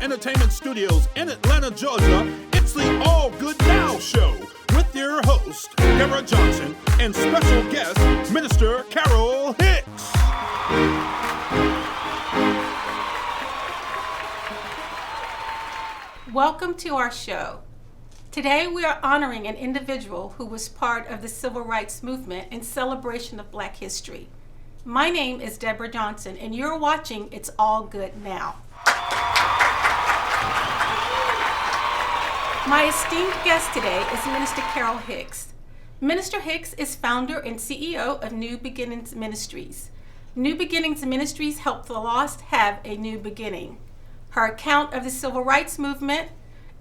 Entertainment Studios in Atlanta, Georgia, it's the All Good Now Show with your host, Deborah Johnson, and special guest, Minister Carol Hicks. Welcome to our show. Today we are honoring an individual who was part of the Civil Rights Movement in celebration of Black history. My name is Deborah Johnson, and you're watching It's All Good Now. My esteemed guest today is Minister Carol Hicks. Minister Hicks is founder and CEO of New Beginnings Ministries. New Beginnings Ministries help the lost have a new beginning. Her account of the Civil Rights Movement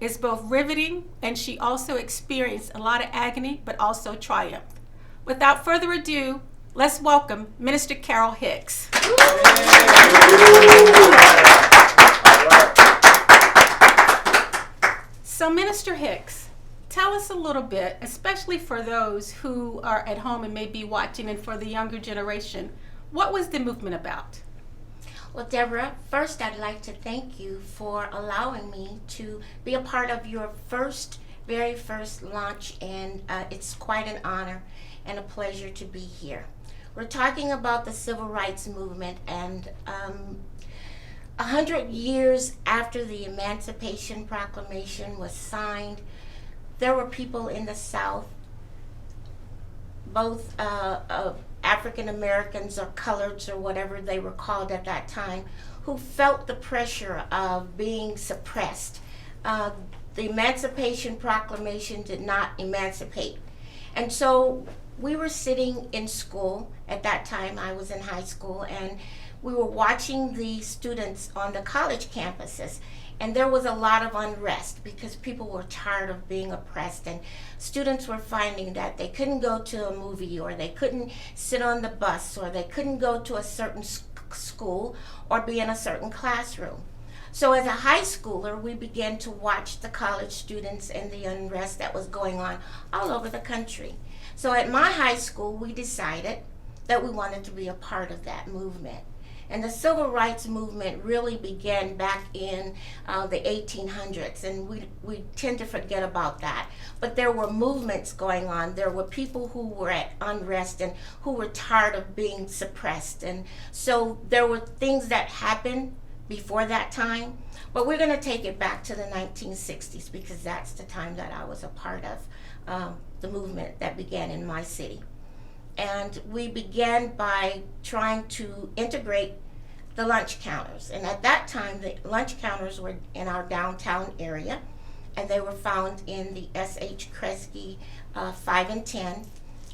is both riveting, and she also experienced a lot of agony, but also triumph. Without further ado, let's welcome Minister Carol Hicks. So, Minister Hicks, tell us a little bit, especially for those who are at home and may be watching, and for the younger generation, what was the movement about? Well, Deborah, first I'd like to thank you for allowing me to be a part of your very first launch, and it's quite an honor and a pleasure to be here. We're talking about the Civil Rights Movement, and 100 years after the Emancipation Proclamation was signed, there were people in the South, both African Americans or coloreds or whatever they were called at that time, who felt the pressure of being suppressed. The Emancipation Proclamation did not emancipate. And so we were sitting in school. At that time I was in high school, and we were watching the students on the college campuses, and there was a lot of unrest because people were tired of being oppressed, and students were finding that they couldn't go to a movie, or they couldn't sit on the bus, or they couldn't go to a certain school or be in a certain classroom. So as a high schooler, we began to watch the college students and the unrest that was going on all over the country. So at my high school, we decided that we wanted to be a part of that movement. And the Civil Rights Movement really began back in the 1800s, and we tend to forget about that. But there were movements going on. There were people who were at unrest and who were tired of being suppressed. And so there were things that happened before that time, but we're going to take it back to the 1960s because that's the time that I was a part of the movement that began in my city. And we began by trying to integrate the lunch counters. And at that time, the lunch counters were in our downtown area, and they were found in the S.H. Kresge 5 and 10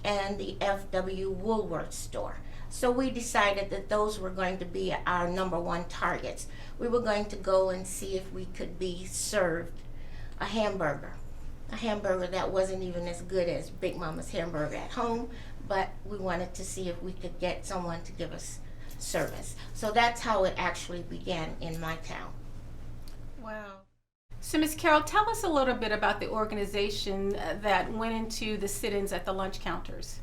and the F.W. Woolworth store. So we decided that those were going to be our number one targets. We were going to go and see if we could be served a hamburger that wasn't even as good as Big Mama's hamburger at home, but we wanted to see if we could get someone to give us service. So that's how it actually began in my town. Wow. So Ms. Carol, tell us a little bit about the organization that went into the sit-ins at the lunch counters.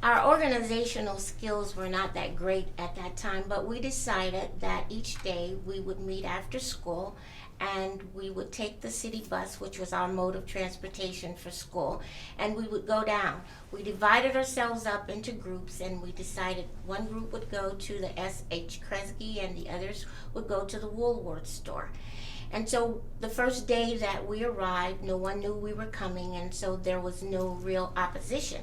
Our organizational skills were not that great at that time, but we decided that each day we would meet after school, and we would take the city bus, which was our mode of transportation for school, and we would go down. We divided ourselves up into groups, and we decided one group would go to the S.H. Kresge and the others would go to the Woolworth store. And so the first day that we arrived, no one knew we were coming, and so there was no real opposition.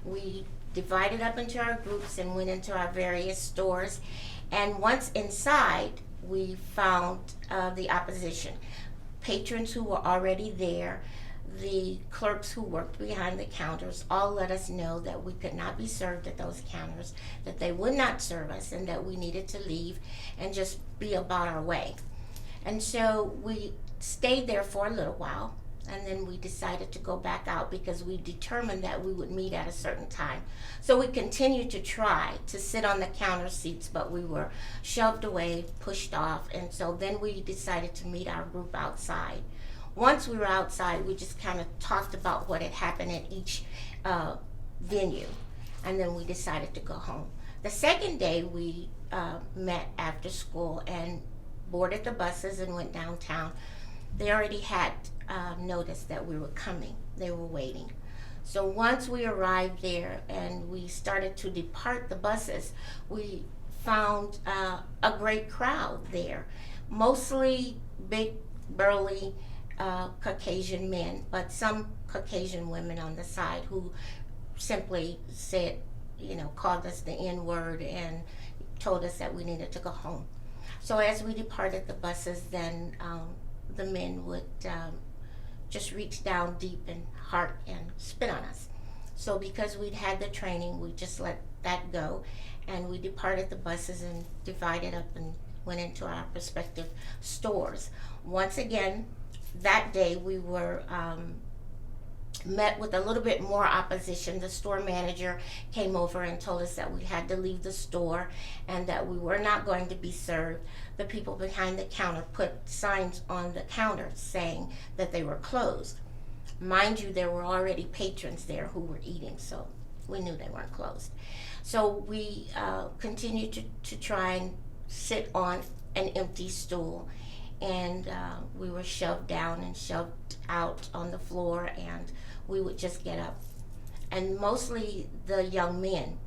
We divided up into our groups and went into our various stores, and once inside, we found the opposition. Patrons who were already there, the clerks who worked behind the counters, all let us know that we could not be served at those counters, that they would not serve us, and that we needed to leave and just be about our way. And so we stayed there for a little while, and then we decided to go back out because we determined that we would meet at a certain time. So we continued to try to sit on the counter seats, but we were shoved away, pushed off, and so then we decided to meet our group outside. Once we were outside, we just kind of talked about what had happened at each venue, and then we decided to go home. The second day we met after school, and boarded the buses and went downtown. They already had noticed that we were coming. They were waiting. So once we arrived there and we started to depart the buses, we found a great crowd there, mostly big, burly Caucasian men, but some Caucasian women on the side who simply said, called us the N-word and told us that we needed to go home. So as we departed the buses, then the men would just reach down deep in heart and spit on us. So because we'd had the training, we just let that go, and we departed the buses and divided up and went into our respective stores. Once again, that day we were met with a little bit more opposition. The store manager came over and told us that we had to leave the store and that we were not going to be served. The people behind the counter put signs on the counter saying that they were closed. Mind you, there were already patrons there who were eating, so we knew they weren't closed. So we continued to try and sit on an empty stool, and we were shoved down and shoved out on the floor, and we would just get up. And mostly the young men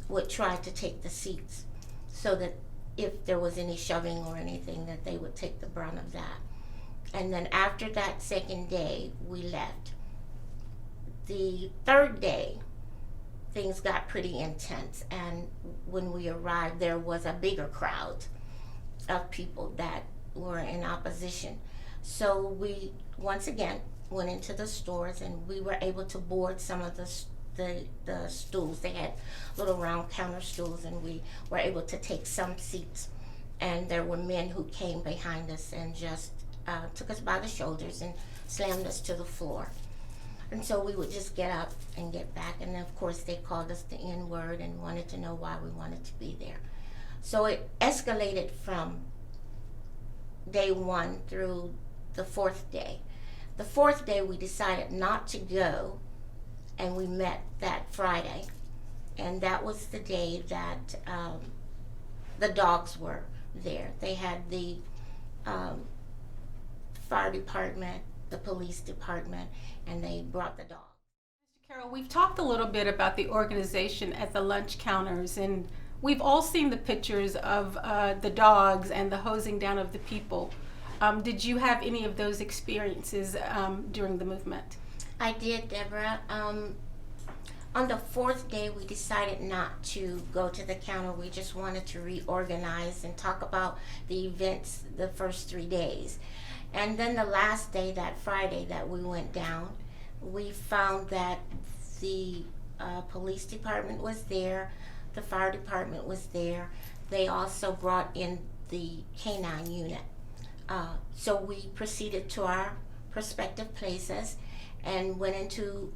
would try to take the seats so that if there was any shoving or anything, that they would take the brunt of that. And then after that second day, we left. The third day, things got pretty intense, and when we arrived, there was a bigger crowd of people that were in opposition. So we once again went into the stores, and we were able to board some of the stools. They had little round counter stools, and we were able to take some seats. And there were men who came behind us and just took us by the shoulders and slammed us to the floor. And so we would just get up and get back, and of course they called us the N-word and wanted to know why we wanted to be there. So it escalated from day one through the fourth day. The fourth day we decided not to go, and we met that Friday, and that was the day that the dogs were there. They had the fire department, the police department, and they brought the dogs. Mr. Carroll, we've talked a little bit about the organization at the lunch counters, and we've all seen the pictures of the dogs and the hosing down of the people. Did you have any of those experiences during the movement? I did, Deborah. On the fourth day, we decided not to go to the counter. We just wanted to reorganize and talk about the events the first 3 days. And then the last day, that Friday that we went down, we found that the police department was there, the fire department was there. They also brought in the K-9 unit. So we proceeded to our respective places and went into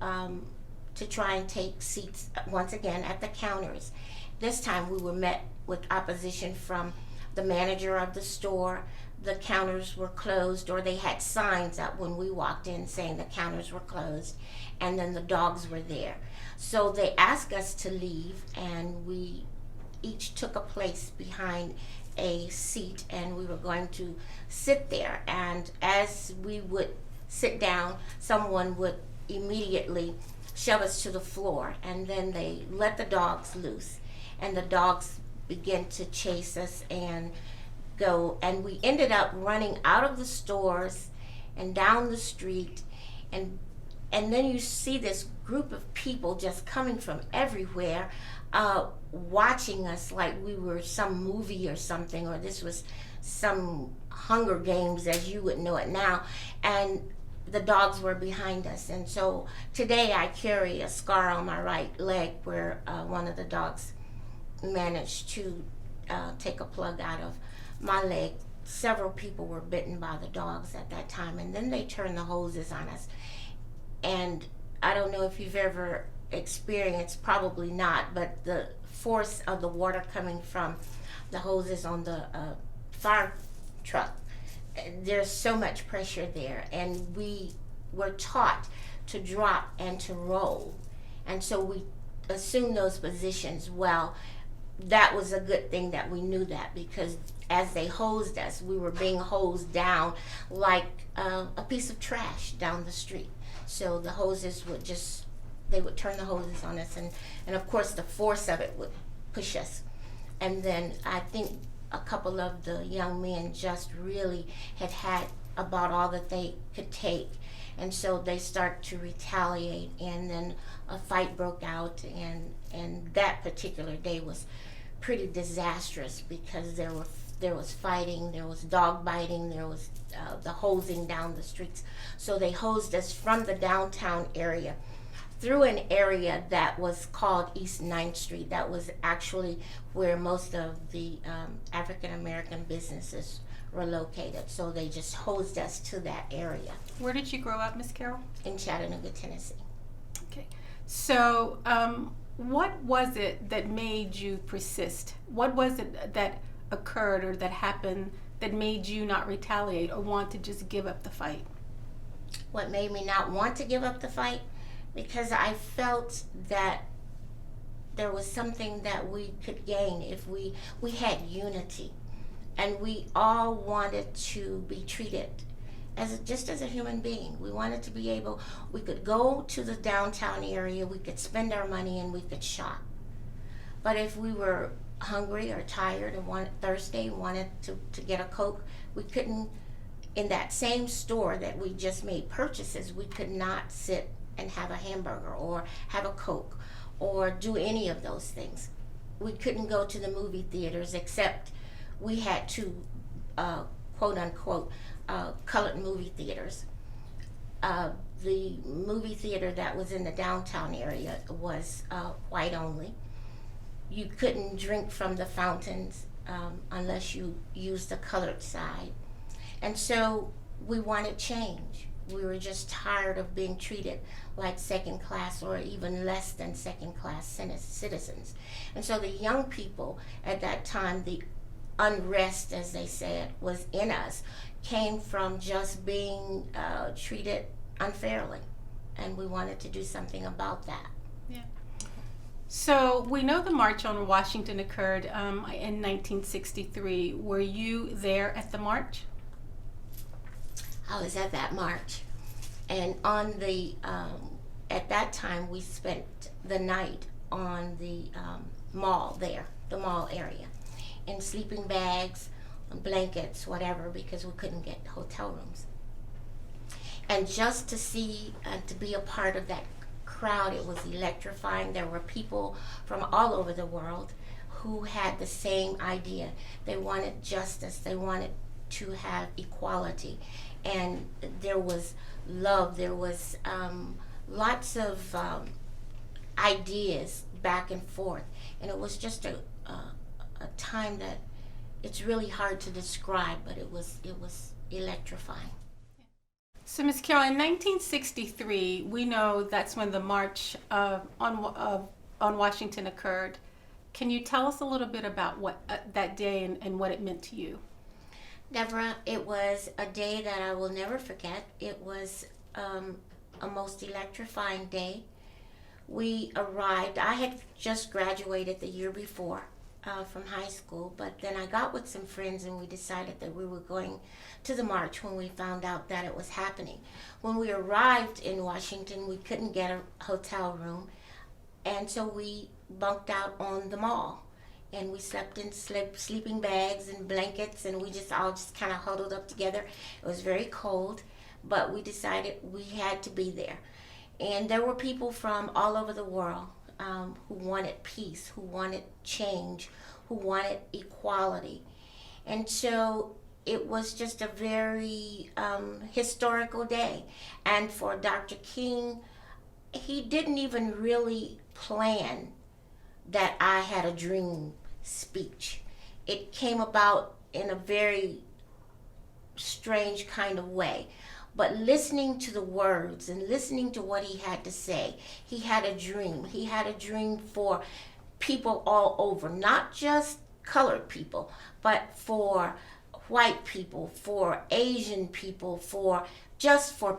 to try and take seats once again at the counters. This time we were met with opposition from the manager of the store. The counters were closed, or they had signs up when we walked in saying the counters were closed, and then the dogs were there. So they asked us to leave, and we each took a place behind a seat, and we were going to sit there. And as we would sit down, someone would immediately shove us to the floor, and then they let the dogs loose, and the dogs began to chase us and go, and we ended up running out of the stores and down the street, and then you see this group of people just coming from everywhere, watching us like we were some movie or something, or this was some Hunger Games as you would know it now, and the dogs were behind us. And so today I carry a scar on my right leg where one of the dogs managed to take a plug out of my leg. Several people were bitten by the dogs at that time, and then they turned the hoses on us. And I don't know if you've ever experienced, probably not, but the force of the water coming from the hoses on the fire truck, there's so much pressure there, and we were taught to drop and to roll, and so we assumed those positions. Well, that was a good thing that we knew that, because as they hosed us, we were being hosed down like a piece of trash down the street. So the hoses would they would turn the hoses on us, and of course the force of it would push us. And then I think a couple of the young men just really had about all that they could take. And so they start to retaliate, and then a fight broke out, and that particular day was pretty disastrous, because there was fighting, there was dog biting, there was the hosing down the streets. So they hosed us from the downtown area through an area that was called East 9th Street. That was actually where most of the African American businesses were located. So they just hosed us to that area. Where did you grow up, Miss Carol? In Chattanooga, Tennessee. Okay. So what was it that made you persist? What was it that occurred or that happened that made you not retaliate or want to just give up the fight? What made me not want to give up the fight? Because I felt that there was something that we could gain if we had unity, and we all wanted to be treated just as a human being. We wanted to be able, we could go to the downtown area, we could spend our money, and we could shop. But if we were hungry or tired and thirsty, wanted to get a Coke, we couldn't, in that same store that we just made purchases, we could not sit and have a hamburger or have a Coke or do any of those things. We couldn't go to the movie theaters, except we had two quote unquote colored movie theaters. The movie theater that was in the downtown area was white only. You couldn't drink from the fountains unless you used the colored side. And so we wanted change. We were just tired of being treated like second class or even less than second class citizens. And so the young people at that time, the unrest, as they said, was in us, came from just being treated unfairly. And we wanted to do something about that. Yeah. So we know the March on Washington occurred in 1963. Were you there at the march? I was at that march, and on the at that time we spent the night on the mall there, the mall area, in sleeping bags, blankets, whatever, because we couldn't get hotel rooms. And just to see and to be a part of that crowd, it was electrifying. There were people from all over the world who had the same idea. They wanted justice. They wanted to have equality. And there was love, there was lots of ideas back and forth. And it was just a time that it's really hard to describe, but it was electrifying. So, Ms. Carol, in 1963, we know that's when the March on Washington occurred. Can you tell us a little bit about what that day and what it meant to you? Deborah, it was a day that I will never forget. It was a most electrifying day. We arrived, I had just graduated the year before from high school, but then I got with some friends and we decided that we were going to the march when we found out that it was happening. When we arrived in Washington, we couldn't get a hotel room, and so we bunked out on the mall. And we slept in sleeping bags and blankets, and we all kind of huddled up together. It was very cold, but we decided we had to be there. And there were people from all over the world who wanted peace, who wanted change, who wanted equality. And so it was just a very historical day. And for Dr. King, he didn't even really plan that I had a dream speech. It came about in a very strange kind of way. But listening to the words and listening to what he had to say, he had a dream. He had a dream for people all over, not just colored people, but for white people, for Asian people, for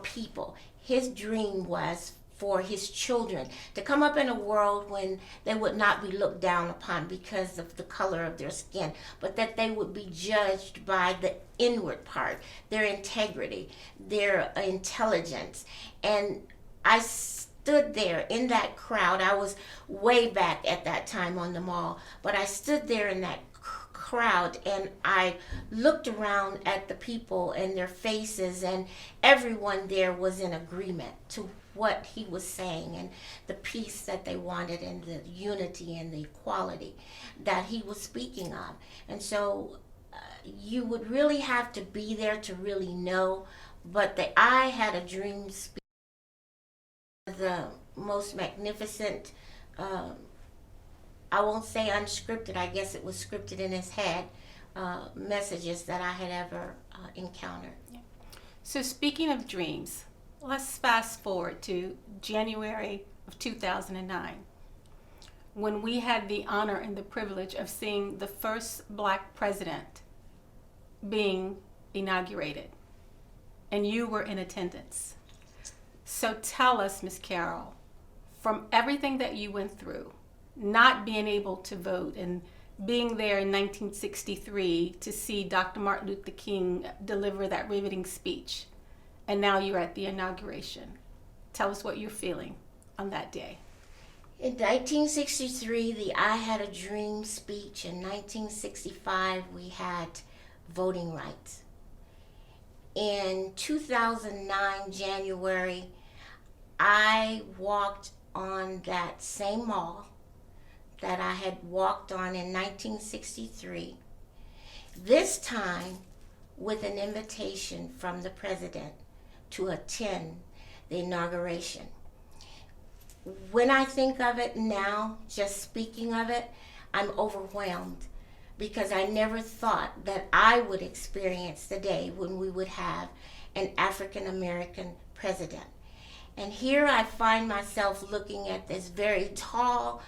people. His dream was for his children to come up in a world when they would not be looked down upon because of the color of their skin, but that they would be judged by the inward part, their integrity, their intelligence. And I stood there in that crowd. I was way back at that time on the mall, but I stood there in that crowd and I looked around at the people and their faces, and everyone there was in agreement to what he was saying and the peace that they wanted and the unity and the equality that he was speaking of. And so you would really have to be there to really know. But the I Had a Dream speech, the most magnificent, I won't say unscripted, I guess it was scripted in his head, messages that I had ever encountered. So speaking of dreams, let's fast forward to January of 2009, when we had the honor and the privilege of seeing the first Black president being inaugurated, and you were in attendance. So tell us, Ms. Carol, from everything that you went through, not being able to vote and being there in 1963 to see Dr. Martin Luther King deliver that riveting speech, and now you're at the inauguration. Tell us what you're feeling on that day. In 1963, the I Had a Dream speech. In 1965, we had voting rights. In 2009, January, I walked on that same mall that I had walked on in 1963, this time with an invitation from the president to attend the inauguration. When I think of it now, just speaking of it, I'm overwhelmed because I never thought that I would experience the day when we would have an African American president. And here I find myself looking at this very tall,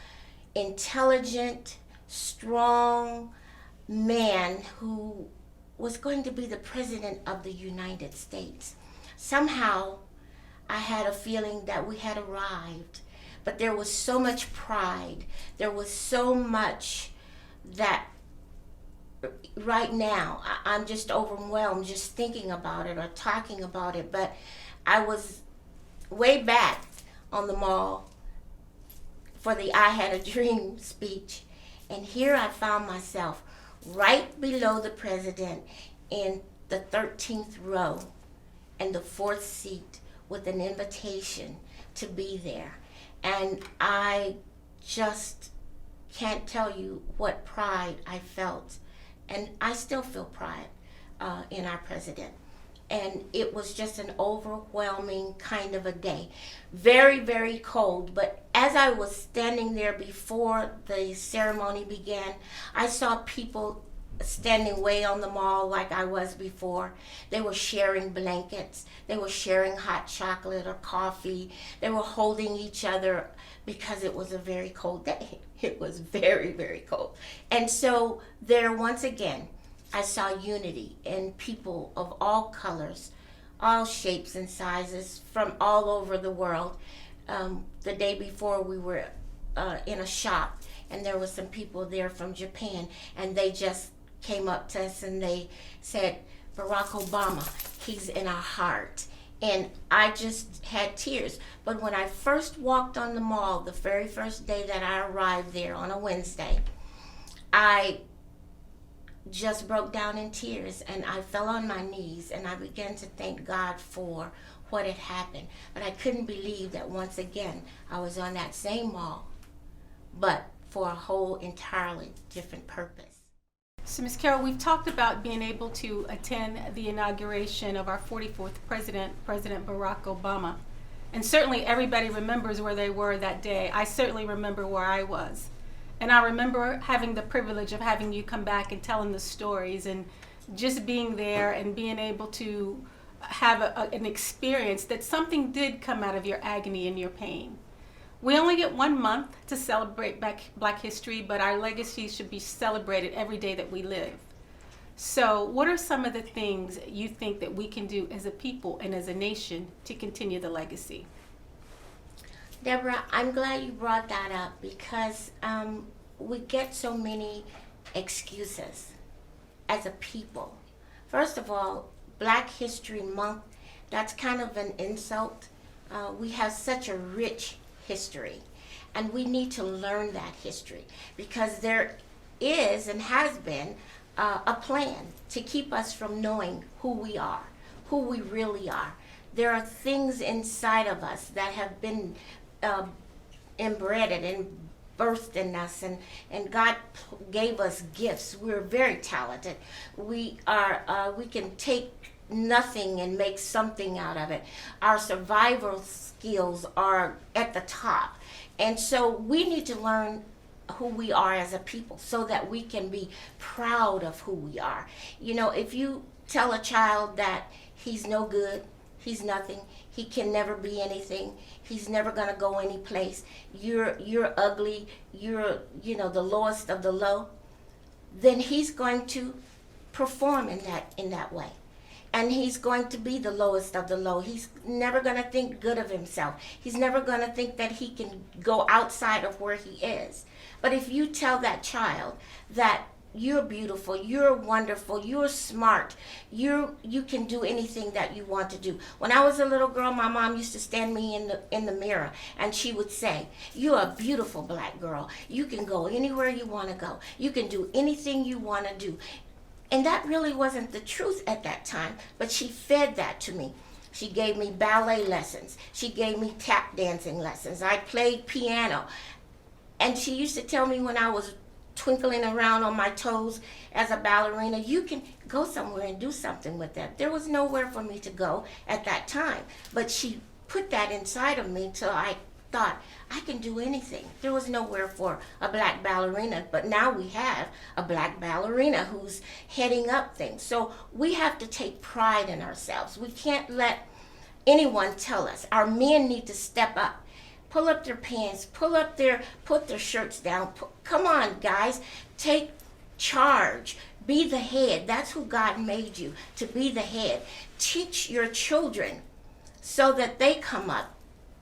intelligent, strong man who was going to be the president of the United States. Somehow, I had a feeling that we had arrived, but there was so much pride. There was so much that right now, I'm just overwhelmed just thinking about it or talking about it, but I was way back on the mall for the I Had a Dream speech, and here I found myself right below the president in the 13th row and the 4th seat with an invitation to be there. And I just can't tell you what pride I felt, and I still feel pride in our president. And it was just an overwhelming kind of a day. Very, very cold, but as I was standing there before the ceremony began, I saw people standing way on the mall like I was before. They were sharing blankets. They were sharing hot chocolate or coffee. They were holding each other because it was a very cold day. It was very, very cold. And so there, once again, I saw unity in people of all colors, all shapes and sizes from all over the world. The day before, we were in a shop, and there were some people there from Japan, and they just came up to us and they said, Barack Obama, he's in our heart. And I just had tears. But when I first walked on the mall, the very first day that I arrived there on a Wednesday, I just broke down in tears, and I fell on my knees and I began to thank God for what had happened. But I couldn't believe that once again I was on that same mall, but for a whole entirely different purpose. So, Ms. Carol, we've talked about being able to attend the inauguration of our 44th president, President Barack Obama. And certainly everybody remembers where they were that day. I certainly remember where I was. And I remember having the privilege of having you come back and telling the stories and just being there and being able to have an experience that something did come out of your agony and your pain. We only get 1 month to celebrate Black history, but our legacy should be celebrated every day that we live. So what are some of the things you think that we can do as a people and as a nation to continue the legacy? Deborah, I'm glad you brought that up because we get so many excuses as a people. First of all, Black History Month, that's kind of an insult. We have such a rich history, and we need to learn that history because there is and has been a plan to keep us from knowing who we are, who we really are. There are things inside of us that have been inbred and birthed in us, and God gave us gifts. We're very talented. We can take nothing and make something out of it. Our survival skills are at the top. And so we need to learn who we are as a people so that we can be proud of who we are. You know, if you tell a child that he's no good, he's nothing, he can never be anything, he's never going to go any place, you're ugly, you're the lowest of the low, then he's going to perform in that way. And he's going to be the lowest of the low. He's never going to think good of himself. He's never going to think that he can go outside of where he is. But if you tell that child that you're beautiful, you're wonderful, you're smart, you can do anything that you want to do. When I was a little girl, my mom used to stand me in the mirror, and she would say, "You're a beautiful black girl. You can go anywhere you want to go. You can do anything you want to do." And that really wasn't the truth at that time, but she fed that to me. She gave me ballet lessons. She gave me tap dancing lessons. I played piano. And she used to tell me when I was twinkling around on my toes as a ballerina, you can go somewhere and do something with that. There was nowhere for me to go at that time. But she put that inside of me till I thought I can do anything. There was nowhere for a black ballerina, but now we have a black ballerina who's heading up things. So we have to take pride in ourselves. We can't let anyone tell us. Our men need to step up. Pull up their pants, put their shirts down. Come on, guys, take charge. Be the head. That's who God made you, to be the head. Teach your children so that they come up,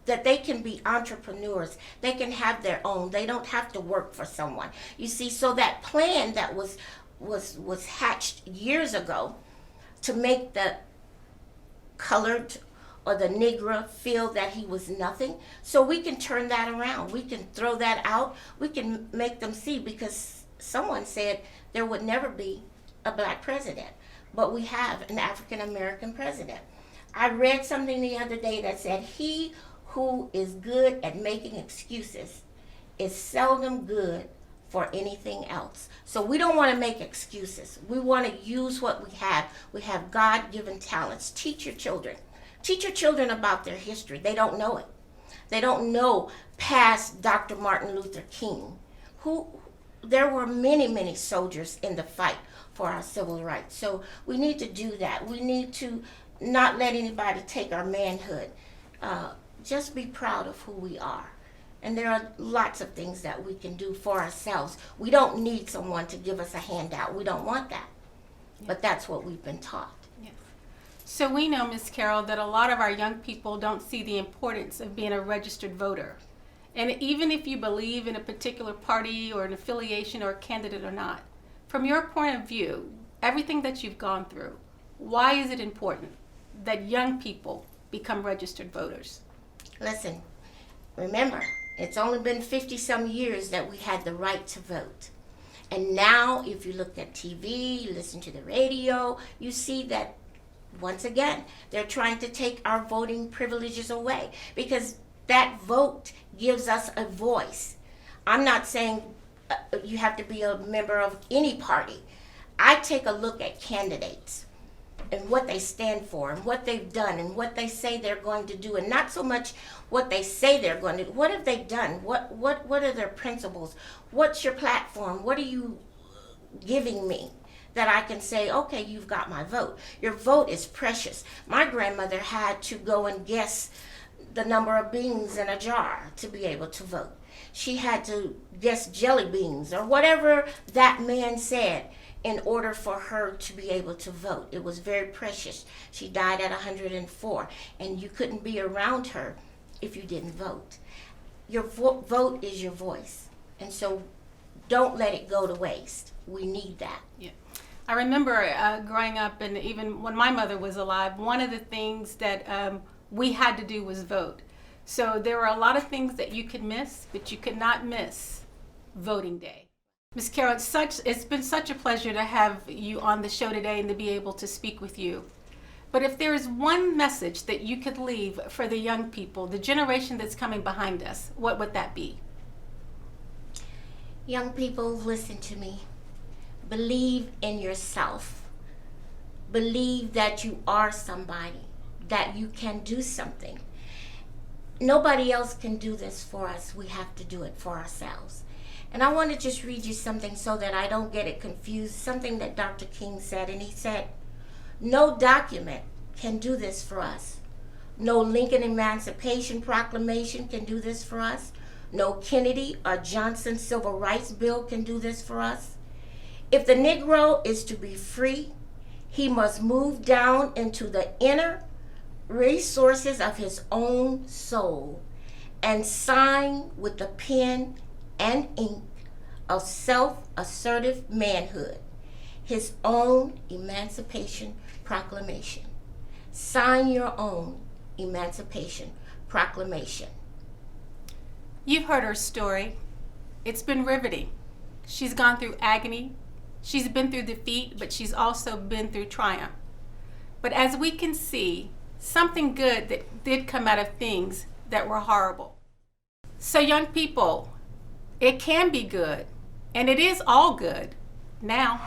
that they can be entrepreneurs. They can have their own. They don't have to work for someone. You see, so that plan that was hatched years ago to make the colored or the Negro feel that he was nothing, so we can turn that around. We can throw that out. We can make them see, because someone said there would never be a black president, but we have an African American president. I read something the other day that said, "He who is good at making excuses is seldom good for anything else." So we don't want to make excuses. We want to use what we have. We have God-given talents. Teach your children. Teach your children about their history. They don't know it. They don't know past Dr. Martin Luther King. There were many, many soldiers in the fight for our civil rights. So we need to do that. We need to not let anybody take our manhood. Just be proud of who we are. And there are lots of things that we can do for ourselves. We don't need someone to give us a handout. We don't want that. But that's what we've been taught. Yes. So we know, Ms. Carroll, that a lot of our young people don't see the importance of being a registered voter. And even if you believe in a particular party or an affiliation or a candidate or not, from your point of view, everything that you've gone through, why is it important that young people become registered voters? Listen, remember, it's only been 50-some years that we had the right to vote. And now, if you look at TV, listen to the radio, you see that, once again, they're trying to take our voting privileges away, because that vote gives us a voice. I'm not saying you have to be a member of any party. I take a look at candidates and what they stand for and what they've done and what they say they're going to do, and not so much what they say they're going to do. What have they done? What are their principles? What's your platform? What are you giving me that I can say, okay, you've got my vote? Your vote is precious. My grandmother had to go and guess the number of beans in a jar to be able to vote. She had to guess jelly beans or whatever that man said in order for her to be able to vote. It was very precious. She died at 104, and you couldn't be around her if you didn't vote. your vote is your voice. And so don't let it go to waste. We need that. Yeah. I remember growing up, and even when my mother was alive, one of the things that we had to do was vote. So there were a lot of things that you could miss, but you could not miss voting day. Ms. Carol, it's been such a pleasure to have you on the show today and to be able to speak with you. But if there is one message that you could leave for the young people, the generation that's coming behind us, what would that be? Young people, listen to me. Believe in yourself. Believe that you are somebody, that you can do something. Nobody else can do this for us. We have to do it for ourselves. And I want to just read you something so that I don't get it confused, something that Dr. King said, and he said, no document can do this for us. No Lincoln Emancipation Proclamation can do this for us. No Kennedy or Johnson Civil Rights Bill can do this for us. If the Negro is to be free, he must move down into the inner resources of his own soul and sign with the pen and ink of self-assertive manhood his own Emancipation Proclamation. Sign your own Emancipation Proclamation. You've heard her story. It's been riveting. She's gone through agony. She's been through defeat, but she's also been through triumph. But as we can see, something good that did come out of things that were horrible. So young people, it can be good, and it is all good now.